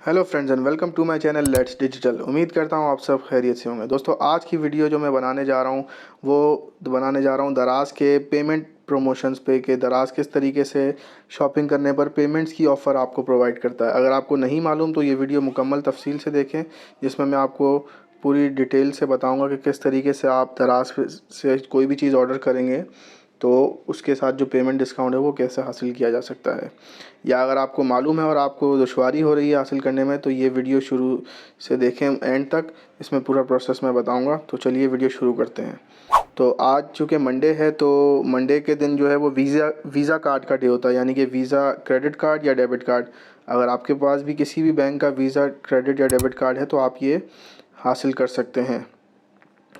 Hello friends and welcome to my channel let's digital. उम्मीद करता हूँ आप सब खैरियत से होंगे। दोस्तों, आज की वीडियो जो मैं बनाने जा रहा हूँ वो बनाने जा रहा हूँ दराज के पेमेंट प्रमोशंस पे कि दराज किस तरीके से शॉपिंग करने पर पेमेंट्स की ऑफ़र आपको प्रोवाइड करता है। अगर आपको नहीं मालूम तो ये वीडियो मुकम्मल तफसील से देखें, जिसमें मैं आपको पूरी डिटेल से बताऊँगा कि किस तरीके से आप दराज से कोई भी चीज़ ऑर्डर करेंगे तो उसके साथ जो पेमेंट डिस्काउंट है वो कैसे हासिल किया जा सकता है। या अगर आपको मालूम है और आपको दुश्वारी हो रही है हासिल करने में तो ये वीडियो शुरू से देखें एंड तक, इसमें पूरा प्रोसेस मैं बताऊंगा। तो चलिए वीडियो शुरू करते हैं। तो आज चूँकि मंडे है तो मंडे के दिन जो है वो वीज़ा कार्ड का डे होता है, यानी कि वीज़ा क्रेडिट कार्ड या डेबिट कार्ड। अगर आपके पास भी किसी भी बैंक का वीज़ा क्रेडिट या डेबिट कार्ड है तो आप ये हासिल कर सकते हैं।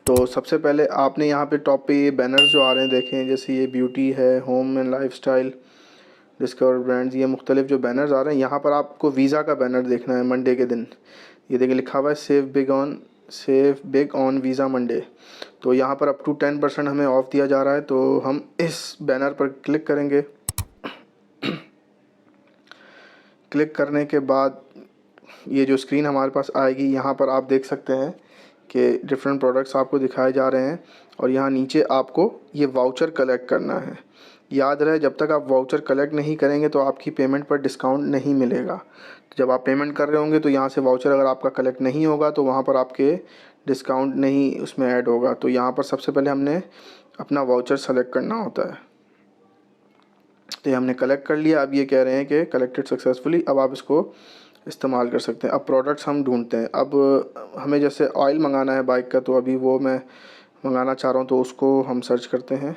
तो सबसे पहले आपने यहाँ पे टॉप पे ये बैनर्स जो आ रहे हैं देखें, जैसे ये ब्यूटी है, home and lifestyle, discover brands, ये मुख्तलिफ जो बैनर्स आ रहे हैं। यहाँ पर आपको वीज़ा का बैनर देखना है मंडे के दिन। ये देखिए लिखा हुआ है save big on visa Monday. तो यहाँ पर अप टू 10% हमें ऑफ़ दिया जा रहा है। तो हम इस बैनर पर क्लिक करेंगे। क्लिक करने के बाद ये जो स्क्रीन हमारे पास आएगी, यहाँ पर आप देख सकते हैं कि डिफरेंट प्रोडक्ट्स आपको दिखाए जा रहे हैं और यहाँ नीचे आपको ये वाउचर कलेक्ट करना है। याद रहे, जब तक आप वाउचर कलेक्ट नहीं करेंगे तो आपकी पेमेंट पर डिस्काउंट नहीं मिलेगा। जब आप पेमेंट कर रहे होंगे तो यहाँ से वाउचर अगर आपका कलेक्ट नहीं होगा तो वहाँ पर आपके डिस्काउंट नहीं उसमें ऐड होगा। तो यहाँ पर सबसे पहले हमने अपना वाउचर सेलेक्ट करना होता है। तो ये हमने कलेक्ट कर लिया। अब ये कह रहे हैं कि कलेक्टेड सक्सेसफुली, अब आप इसको इस्तेमाल कर सकते हैं। अब प्रोडक्ट्स हम ढूंढते हैं। अब हमें जैसे ऑयल मंगाना है बाइक का, तो अभी वो मैं मंगाना चाह रहा हूँ, तो उसको हम सर्च करते हैं।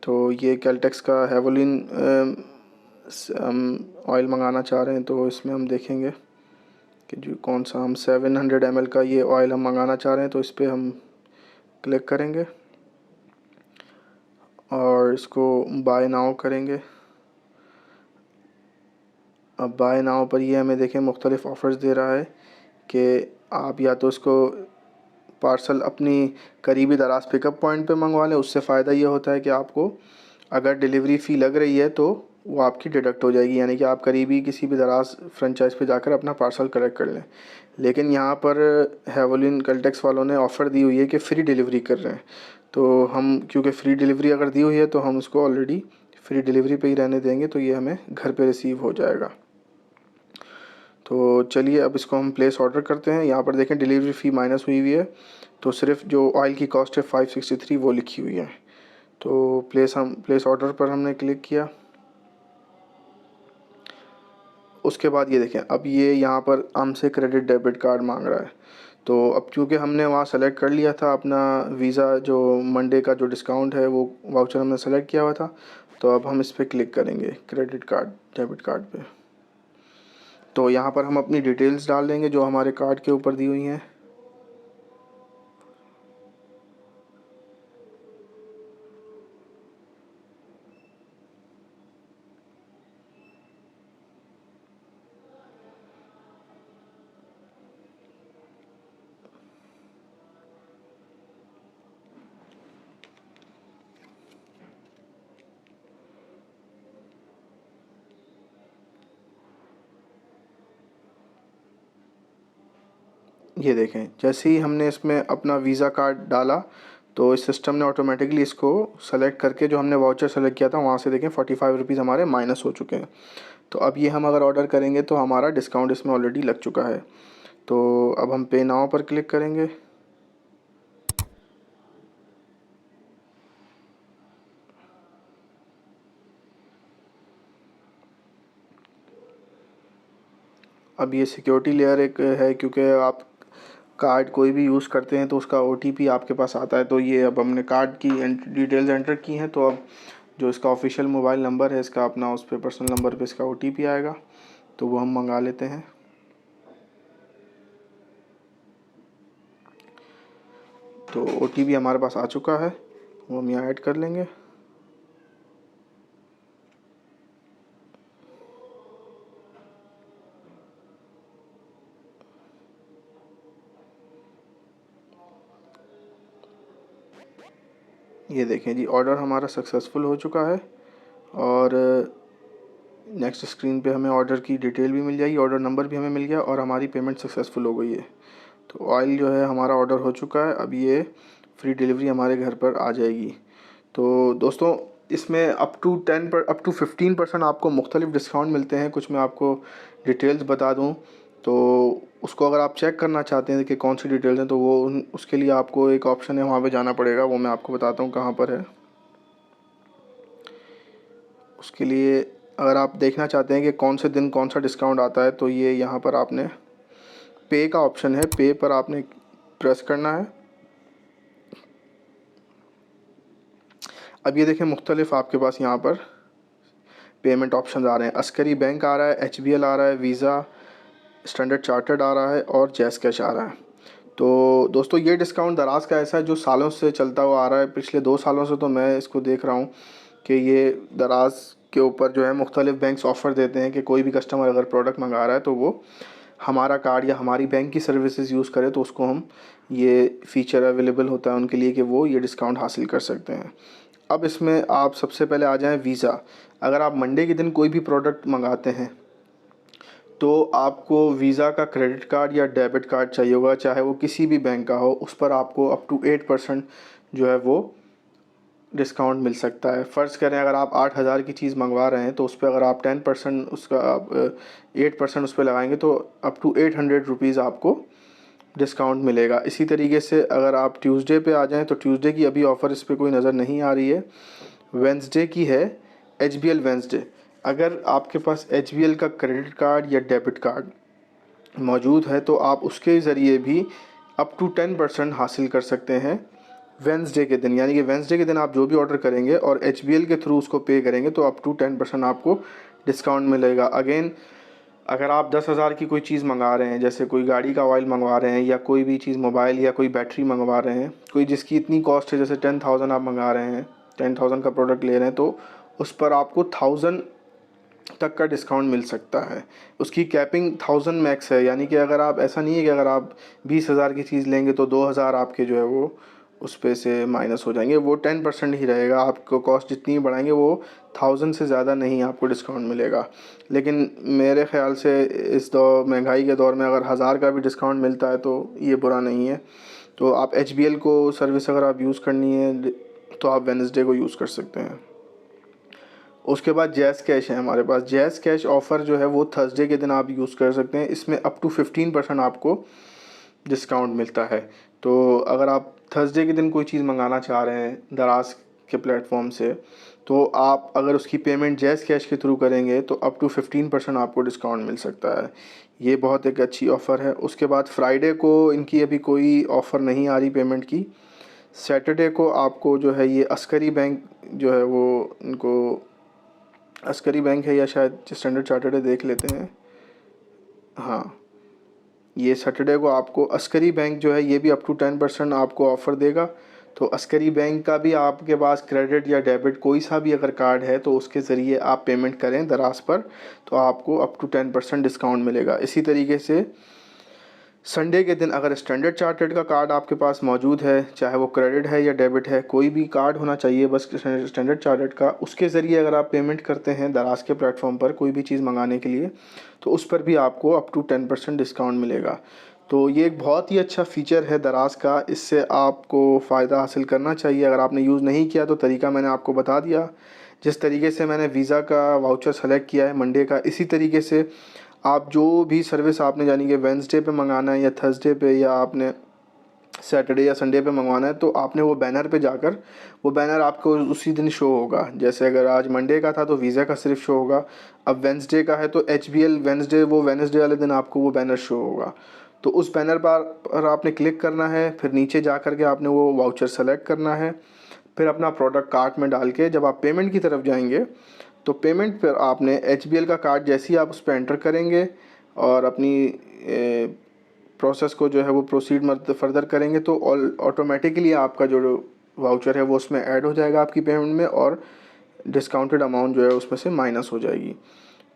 तो ये कैलटेक्स का हेवोलिन हम ऑयल मंगाना चाह रहे हैं, तो इसमें हम देखेंगे कि जो कौन सा हम 700 ml का ये ऑयल हम मंगाना चाह रहे हैं। तो इस पर हम क्लिक करेंगे और इसको बाय नाउ करेंगे। अब बाय नाउ पर ये हमें देखें मुख्तलिफ ऑफ़र्स दे रहा है कि आप या तो इसको पार्सल अपनी करीबी दराज पिकअप पॉइंट पे मंगवा लें। उससे फ़ायदा ये होता है कि आपको अगर डिलीवरी फ़ी लग रही है तो वो आपकी डिडक्ट हो जाएगी, यानी कि आप करीबी किसी भी दराज फ्रेंचाइज पे जाकर अपना पार्सल कलेक्ट कर लें। लेकिन यहाँ पर हेवोलिन कल्टेक्स वालों ने ऑफ़र दी हुई है कि फ़्री डिलीवरी कर रहे हैं। तो हम क्योंकि फ़्री डिलीवरी अगर दी हुई है तो हम उसको ऑलरेडी फ्री डिलीवरी पे ही रहने देंगे, तो ये हमें घर पे रिसीव हो जाएगा। तो चलिए अब इसको हम प्लेस ऑर्डर करते हैं। यहाँ पर देखें डिलीवरी फ़ी माइनस हुई हुई है, तो सिर्फ जो ऑयल की कॉस्ट है 563 वो लिखी हुई है। तो प्लेस ऑर्डर पर हमने क्लिक किया। उसके बाद ये देखें, अब ये यहाँ पर हमसे क्रेडिट डेबिट कार्ड मांग रहा है। तो अब क्योंकि हमने वहाँ सेलेक्ट कर लिया था अपना वीज़ा, जो मंडे का जो डिस्काउंट है वो वाउचर हमने सेलेक्ट किया हुआ था, तो अब हम इस पर क्लिक करेंगे क्रेडिट कार्ड डेबिट कार्ड पे। तो यहाँ पर हम अपनी डिटेल्स डाल देंगे जो हमारे कार्ड के ऊपर दी हुई हैं। ये देखें, जैसे ही हमने इसमें अपना वीज़ा कार्ड डाला तो इस सिस्टम ने ऑटोमेटिकली इसको सेलेक्ट करके जो हमने वाउचर सेलेक्ट किया था वहाँ से देखें 45 रुपीज़ हमारे माइनस हो चुके हैं। तो अब ये हम अगर ऑर्डर करेंगे तो हमारा डिस्काउंट इसमें ऑलरेडी लग चुका है। तो अब हम पे नाउ पर क्लिक करेंगे। अब ये सिक्योरिटी लेयर एक है, क्योंकि आप कार्ड कोई भी यूज़ करते हैं तो उसका OTP आपके पास आता है। तो ये अब हमने कार्ड की डिटेल्स एंटर की हैं, तो अब जो इसका ऑफिशियल मोबाइल नंबर है इसका अपना, उस पर पर्सनल नंबर पे इसका OTP आएगा, तो वो हम मंगा लेते हैं। तो OTP हमारे पास आ चुका है, वो हम यहाँ ऐड कर लेंगे। ये देखें जी, ऑर्डर हमारा सक्सेसफुल हो चुका है और नेक्स्ट स्क्रीन पे हमें ऑर्डर की डिटेल भी मिल जाएगी, ऑर्डर नंबर भी हमें मिल गया और हमारी पेमेंट सक्सेसफुल हो गई है। तो ऑयल जो है हमारा ऑर्डर हो चुका है, अब ये फ्री डिलीवरी हमारे घर पर आ जाएगी। तो दोस्तों इसमें अप टू 15% आपको मुख्तलिफ डिस्काउंट मिलते हैं। कुछ मैं आपको डिटेल्स बता दूं, तो उसको अगर आप चेक करना चाहते हैं कि कौन सी डिटेल्स हैं, तो वो उसके लिए आपको एक ऑप्शन है, वहाँ पे जाना पड़ेगा। वो मैं आपको बताता हूँ कहाँ पर है। उसके लिए अगर आप देखना चाहते हैं कि कौन से दिन कौन सा डिस्काउंट आता है, तो ये यहाँ पर आपने पे का ऑप्शन है, पे पर आपने प्रेस करना है। अब ये देखें मुख्तलिफ आपके पास यहाँ पर पेमेंट ऑप्शन आ रहे हैं। अस्करी बैंक आ रहा है, HBL आ रहा है, वीज़ा, स्टैंडर्ड चार्टर्ड आ रहा है और जैज़ कैश आ रहा है। तो दोस्तों ये डिस्काउंट दराज का ऐसा है जो सालों से चलता हुआ आ रहा है। पिछले 2 सालों से तो मैं इसको देख रहा हूँ कि ये दराज के ऊपर जो है मुख्तलिफ बैंक्स ऑफ़र देते हैं कि कोई भी कस्टमर अगर प्रोडक्ट मंगा रहा है तो वो हमारा कार्ड या हमारी बैंक की सर्विसेज यूज़ करे, तो उसको हम ये फ़ीचर अवेलेबल होता है उनके लिए कि वो ये डिस्काउंट हासिल कर सकते हैं। अब इसमें आप सबसे पहले आ जाएं वीज़ा। अगर आप मंडे के दिन कोई भी प्रोडक्ट मंगाते हैं तो आपको वीज़ा का क्रेडिट कार्ड या डेबिट कार्ड चाहिए होगा, चाहे वो किसी भी बैंक का हो। उस पर आपको अप टू 8% जो है वो डिस्काउंट मिल सकता है। फ़र्ज़ करें अगर आप 8,000 की चीज़ मंगवा रहे हैं तो उस पर अगर आप 10% उसका आप 8% उस पर लगाएंगे तो अप टू 800 रुपीज़ आपको डिस्काउंट मिलेगा। इसी तरीके से अगर आप ट्यूसडे पे आ जाएं तो ट्यूसडे की अभी ऑफ़र इस पर कोई नज़र नहीं आ रही है। वेंसडे की है HBL वेंसडे। अगर आपके पास HBL का क्रेडिट कार्ड या डेबिट कार्ड मौजूद है तो आप उसके ज़रिए भी अप टू 10% हासिल कर सकते हैं वेंसडे के दिन। यानी कि वेंसडे के दिन आप जो भी ऑर्डर करेंगे और HBL के थ्रू उसको पे करेंगे तो अप टू 10% आपको डिस्काउंट मिलेगा। अगेन अगर आप 10,000 की कोई चीज़ मंगा रहे हैं, जैसे कोई गाड़ी का ऑयल मंगवा रहे हैं या कोई भी चीज़ मोबाइल या कोई बैटरी मंगवा रहे हैं, कोई जिसकी इतनी कॉस्ट है, जैसे 10,000 आप मंगा रहे हैं, 10,000 का प्रोडक्ट ले रहे हैं, तो उस पर आपको 1,000 तक का डिस्काउंट मिल सकता है। उसकी कैपिंग 1,000 मैक्स है, यानी कि अगर आप, ऐसा नहीं है कि अगर आप 20,000 की चीज़ लेंगे तो 2,000 आपके जो है वो उस पे से माइनस हो जाएंगे। वो 10% ही रहेगा। आपको कॉस्ट जितनी बढ़ाएंगे वो 1,000 से ज़्यादा नहीं आपको डिस्काउंट मिलेगा। लेकिन मेरे ख़्याल से इस दौर महंगाई के दौर में अगर 1,000 का भी डिस्काउंट मिलता है तो ये बुरा नहीं है। तो आप HBL को सर्विस अगर आप यूज़ करनी है तो आप वेडनेसडे को यूज़ कर सकते हैं। उसके बाद जैज़ कैश है हमारे पास। जैज़ कैश ऑफ़र जो है वो थर्सडे के दिन आप यूज़ कर सकते हैं। इसमें अप टू 15% आपको डिस्काउंट मिलता है। तो अगर आप थर्सडे के दिन कोई चीज़ मंगाना चाह रहे हैं दराज के प्लेटफॉर्म से, तो आप अगर उसकी पेमेंट जैज़ कैश के थ्रू करेंगे तो अप टू 15% आपको डिस्काउंट मिल सकता है। ये बहुत एक अच्छी ऑफ़र है। उसके बाद फ्राइडे को इनकी अभी कोई ऑफ़र नहीं आ रही पेमेंट की। सैटरडे को आपको जो है ये अस्करी बैंक जो है वो, इनको अस्करी बैंक है या शायद स्टैंडर्ड चार्टर्ड है, देख लेते हैं। हाँ, ये सैटरडे को आपको अस्करी बैंक जो है ये भी अप टू 10% आपको ऑफ़र देगा। तो अस्करी बैंक का भी आपके पास क्रेडिट या डेबिट कोई सा भी अगर कार्ड है तो उसके ज़रिए आप पेमेंट करें दराज पर तो आपको अप टू 10% डिस्काउंट मिलेगा। इसी तरीके से संडे के दिन अगर स्टैंडर्ड चार्टर्ड का कार्ड आपके पास मौजूद है, चाहे वो क्रेडिट है या डेबिट है, कोई भी कार्ड होना चाहिए बस स्टैंडर्ड चार्टर्ड का, उसके ज़रिए अगर आप पेमेंट करते हैं दराज के प्लेटफॉर्म पर कोई भी चीज़ मंगाने के लिए, तो उस पर भी आपको अप टू 10% डिस्काउंट मिलेगा। तो ये एक बहुत ही अच्छा फ़ीचर है दराज का, इससे आपको फ़ायदा हासिल करना चाहिए। अगर आपने यूज़ नहीं किया तो तरीका मैंने आपको बता दिया। जिस तरीके से मैंने वीज़ा का वाउचर सेलेक्ट किया है मंडे का, इसी तरीके से आप जो भी सर्विस आपने यानी कि वेडनेसडे पे मंगाना है या थर्सडे पे या आपने सैटरडे या संडे पे मंगवाना है, तो आपने वो बैनर पे जाकर, वो बैनर आपको उसी दिन शो होगा। जैसे अगर आज मंडे का था तो वीज़ा का सिर्फ शो होगा, अब वेडनेसडे का है तो HBL वेडनेसडे, वो वेडनेसडे वाले दिन आपको वो बैनर शो होगा। तो उस बैनर पर आपने क्लिक करना है, फिर नीचे जा कर के आपने वो वाउचर सेलेक्ट करना है, फिर अपना प्रोडक्ट कार्ट में डाल के जब आप पेमेंट की तरफ जाएंगे तो पेमेंट पर आपने HBL का कार्ड जैसे ही आप उस पर एंटर करेंगे और अपनी प्रोसेस को जो है वो प्रोसीड फर्दर करेंगे तो ऑटोमेटिकली आपका जो वाउचर है वो उसमें ऐड हो जाएगा आपकी पेमेंट में और डिस्काउंटेड अमाउंट जो है उसमें से माइनस हो जाएगी।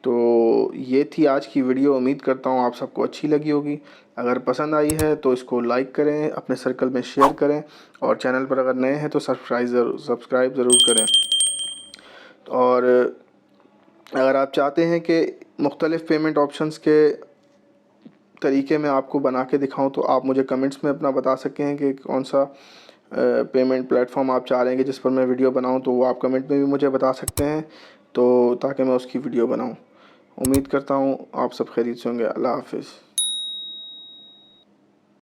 तो ये थी आज की वीडियो। उम्मीद करता हूँ आप सबको अच्छी लगी होगी। अगर पसंद आई है तो इसको लाइक करें, अपने सर्कल में शेयर करें और चैनल पर अगर नए हैं तो सब्सक्राइब ज़रूर करें। और अगर आप चाहते हैं कि मुख्तलिफ़ पेमेंट ऑप्शंस के तरीके मैं आपको बना के दिखाऊं तो आप मुझे कमेंट्स में अपना बता सकते हैं कि कौन सा पेमेंट प्लेटफॉर्म आप चाह रहे हैं कि जिस पर मैं वीडियो बनाऊं, तो वो आप कमेंट में भी मुझे बता सकते हैं, तो ताकि मैं उसकी वीडियो बनाऊं। उम्मीद करता हूं आप सब खैरियत से होंगे। अल्लाह हाफिज़।